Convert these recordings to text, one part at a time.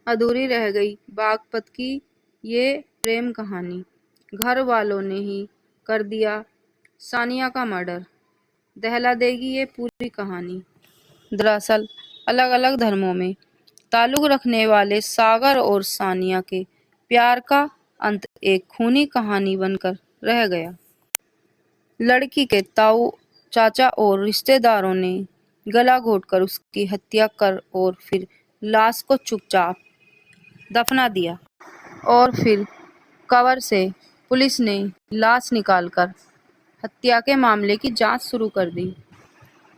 अधूरी रह गई बागपत की ये प्रेम कहानी। घर वालों ने ही कर दिया सानिया का मर्डर। दहला देगी ये पूरी कहानी। दरअसल अलग अलग धर्मों में ताल्लुक रखने वाले सागर और सानिया के प्यार का अंत एक खूनी कहानी बनकर रह गया। लड़की के ताऊ, चाचा और रिश्तेदारों ने गला घोटकर उसकी हत्या कर और फिर लाश को चुपचाप दफना दिया। और फिर कवर से पुलिस ने लाश निकालकर हत्या के मामले की जांच शुरू कर दी।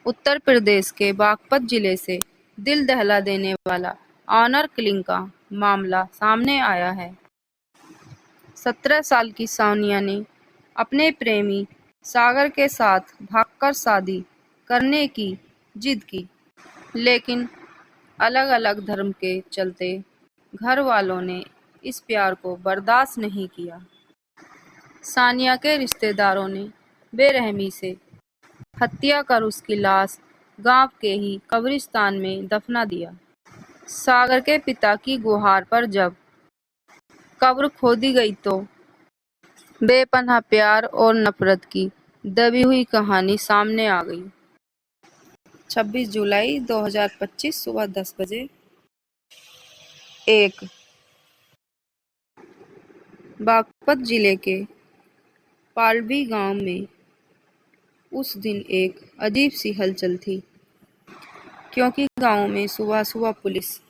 उत्तर प्रदेश के बागपत जिले से दिल दहला देने वाला ऑनर किलिंग का मामला सामने आया है। 17 साल की सानिया ने अपने प्रेमी सागर के साथ भागकर शादी करने की जिद की, लेकिन अलग अलग धर्म के चलते घर वालों ने इस प्यार को बर्दाश्त नहीं किया। सानिया के रिश्तेदारों ने बेरहमी से हत्या कर उसकी लाश गांव के ही कब्रिस्तान में दफना दिया। सागर के पिता की गुहार पर जब कब्र खोदी गई तो बेपनाह प्यार और नफरत की दबी हुई कहानी सामने आ गई। 26 जुलाई 2025 सुबह 10 बजे एक बागपत जिले के पालवी गांव में उस दिन एक अजीब सी हलचल थी, क्योंकि गांव में सुबह सुबह पुलिस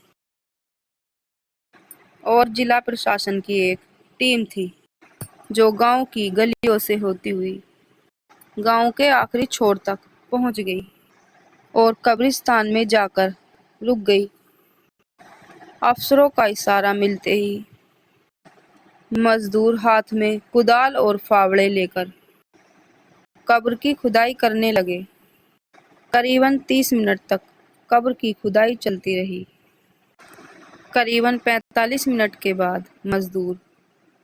और जिला प्रशासन की एक टीम थी जो गांव की गलियों से होती हुई गांव के आखिरी छोर तक पहुंच गई और कब्रिस्तान में जाकर रुक गई। अफसरों का इशारा मिलते ही मजदूर हाथ में कुदाल और फावड़े लेकर कब्र की खुदाई करने लगे। करीबन 30 मिनट तक कब्र की खुदाई चलती रही। करीबन 45 मिनट के बाद मजदूर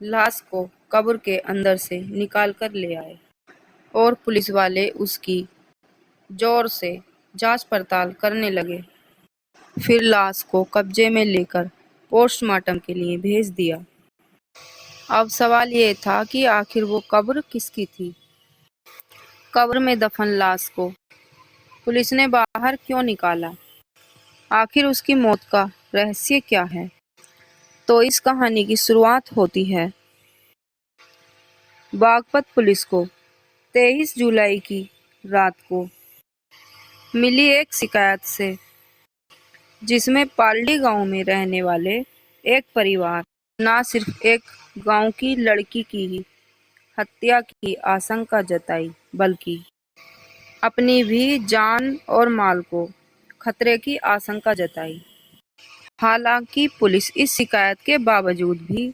लाश को कब्र के अंदर से निकाल कर ले आए और पुलिस वाले उसकी जोर से जांच पड़ताल करने लगे। फिर लाश को कब्जे में लेकर पोस्टमार्टम के लिए भेज दिया। अब सवाल ये था कि आखिर वो कब्र किसकी थी? कब्र में दफन लाश को पुलिस ने बाहर क्यों निकाला? आखिर उसकी मौत का रहस्य क्या है? तो इस कहानी की शुरुआत होती है बागपत पुलिस को 23 जुलाई की रात को मिली एक शिकायत से, जिसमें पालड़ी गांव में रहने वाले एक परिवार न सिर्फ एक गांव की लड़की की ही हत्या की आशंका जताई, बल्कि अपनी भी जान और माल को खतरे की आशंका जताई। हालांकि पुलिस इस शिकायत के बावजूद भी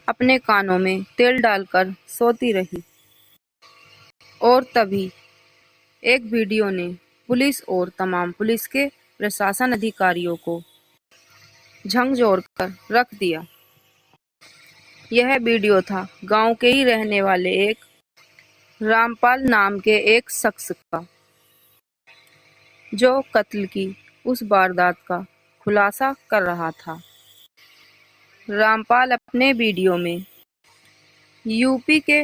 अपने कानों में तेल डालकर सोती रही। और तभी एक वीडियो ने पुलिस और तमाम पुलिस के प्रशासन अधिकारियों को झकझोर कर रख दिया। यह वीडियो था गांव के ही रहने वाले एक रामपाल नाम के एक शख्स का, जो कत्ल की उस वारदात का खुलासा कर रहा था। रामपाल अपने वीडियो में यूपी के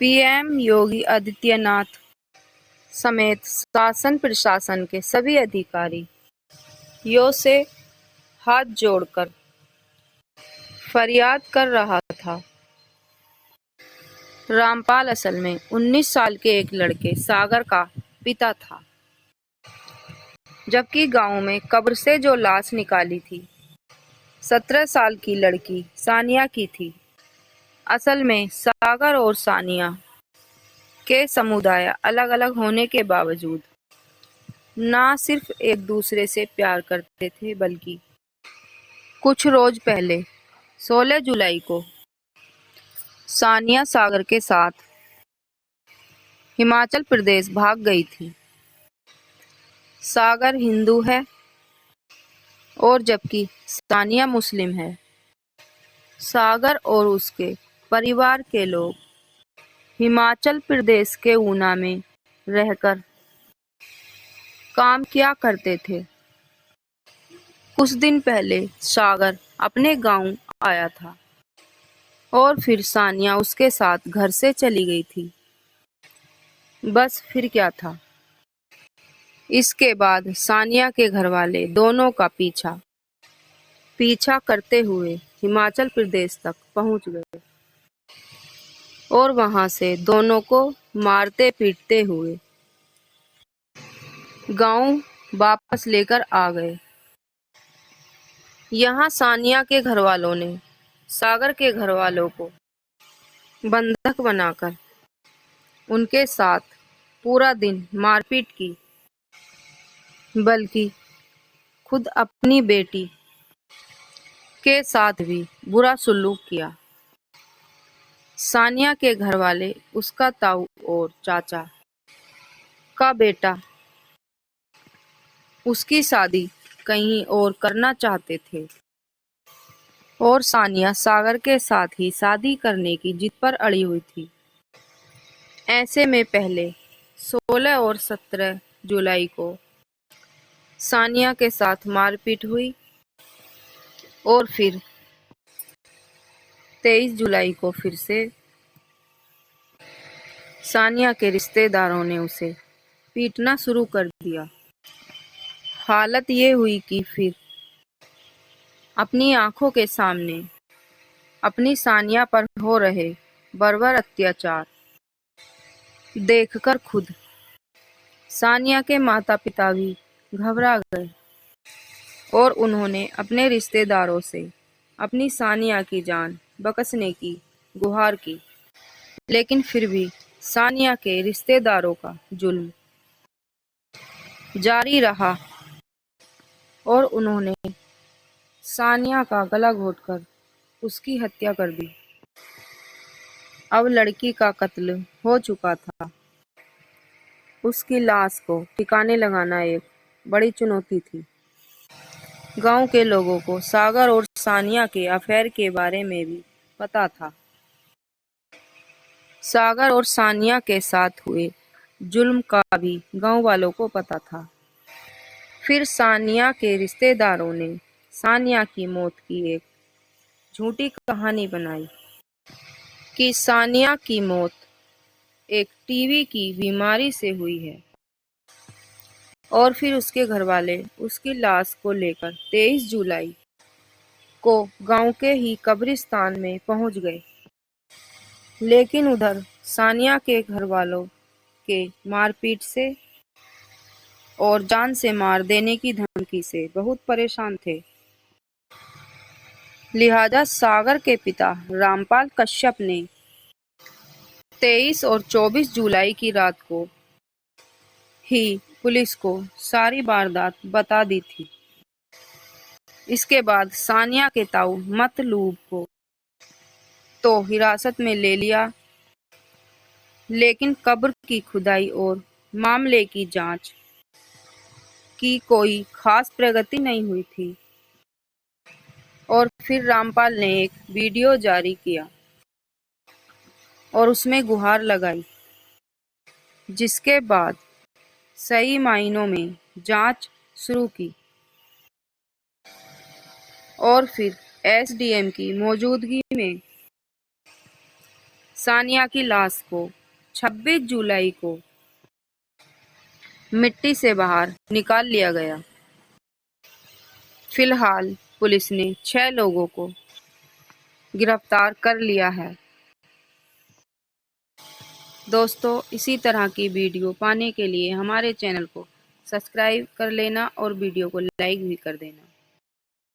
पीएम योगी आदित्यनाथ समेत शासन प्रशासन के सभी अधिकारियों से हाथ जोड़कर फरियाद कर रहा था। रामपाल असल में 19 साल के एक लड़के सागर का पिता था, जबकि गांव में कब्र से जो लाश निकाली थी 17 साल की लड़की सानिया की थी। असल में सागर और सानिया के समुदाय अलग अलग होने के बावजूद न सिर्फ एक दूसरे से प्यार करते थे, बल्कि कुछ रोज पहले 16 जुलाई को सानिया सागर के साथ हिमाचल प्रदेश भाग गई थी। सागर हिंदू है और जबकि सानिया मुस्लिम है। सागर और उसके परिवार के लोग हिमाचल प्रदेश के ऊना में रहकर काम किया करते थे। कुछ दिन पहले सागर अपने गांव आया था और फिर सानिया उसके साथ घर से चली गई थी। बस फिर क्या था। इसके बाद सानिया के घरवाले दोनों का पीछा करते हुए हिमाचल प्रदेश तक पहुंच गए और वहां से दोनों को मारते पीटते हुए गांव वापस लेकर आ गए। यहाँ सानिया के घरवालों ने सागर के घरवालों को बंधक बनाकर उनके साथ पूरा दिन मारपीट की, बल्कि खुद अपनी बेटी के साथ भी बुरा सलूक किया। सानिया के घरवाले उसका ताऊ और चाचा का बेटा उसकी शादी कहीं और करना चाहते थे और सानिया सागर के साथ ही शादी करने की जिद पर अड़ी हुई थी। ऐसे में पहले 16 और 17 जुलाई को सानिया के साथ मारपीट हुई और फिर 23 जुलाई को फिर से सानिया के रिश्तेदारों ने उसे पीटना शुरू कर दिया। हालत ये हुई कि फिर अपनी आंखों के सामने अपनी सानिया पर हो रहे बर्बर अत्याचार देखकर खुद सानिया के माता पिता भी घबरा गए और उन्होंने अपने रिश्तेदारों से अपनी सानिया की जान बख्शने की गुहार की। लेकिन फिर भी सानिया के रिश्तेदारों का जुल्म जारी रहा और उन्होंने सानिया का गला घोंटकर उसकी हत्या कर दी। अब लड़की का कत्ल हो चुका था। उसकी लाश को ठिकाने लगाना एक बड़ी चुनौती थी। गांव के लोगों को सागर और सानिया के अफेयर के बारे में भी पता था। सागर और सानिया के साथ हुए जुल्म का भी गांव वालों को पता था। फिर सानिया के रिश्तेदारों ने सानिया की मौत की एक झूठी कहानी बनाई कि सानिया की मौत एक टीबी की बीमारी से हुई है और फिर उसके घरवाले उसकी लाश को लेकर 23 जुलाई को गांव के ही कब्रिस्तान में पहुंच गए। लेकिन उधर सानिया के घरवालों के मारपीट से और जान से मार देने की धमकी से बहुत परेशान थे। लिहाजा सागर के पिता रामपाल कश्यप ने 23 और 24 जुलाई की रात को ही पुलिस को सारी वारदात बता दी थी। इसके बाद सानिया के ताऊ मतलूब को तो हिरासत में ले लिया, लेकिन कब्र की खुदाई और मामले की जांच की कोई खास प्रगति नहीं हुई थी। और फिर रामपाल ने एक वीडियो जारी किया और उसमें गुहार लगाई, जिसके बाद सही मायनों में जांच शुरू की और फिर एसडीएम की मौजूदगी में सानिया की लाश को 26 जुलाई को मिट्टी से बाहर निकाल लिया गया। फिलहाल पुलिस ने 6 लोगों को गिरफ्तार कर लिया है। दोस्तों, इसी तरह की वीडियो पाने के लिए हमारे चैनल को सब्सक्राइब कर लेना और वीडियो को लाइक भी कर देना।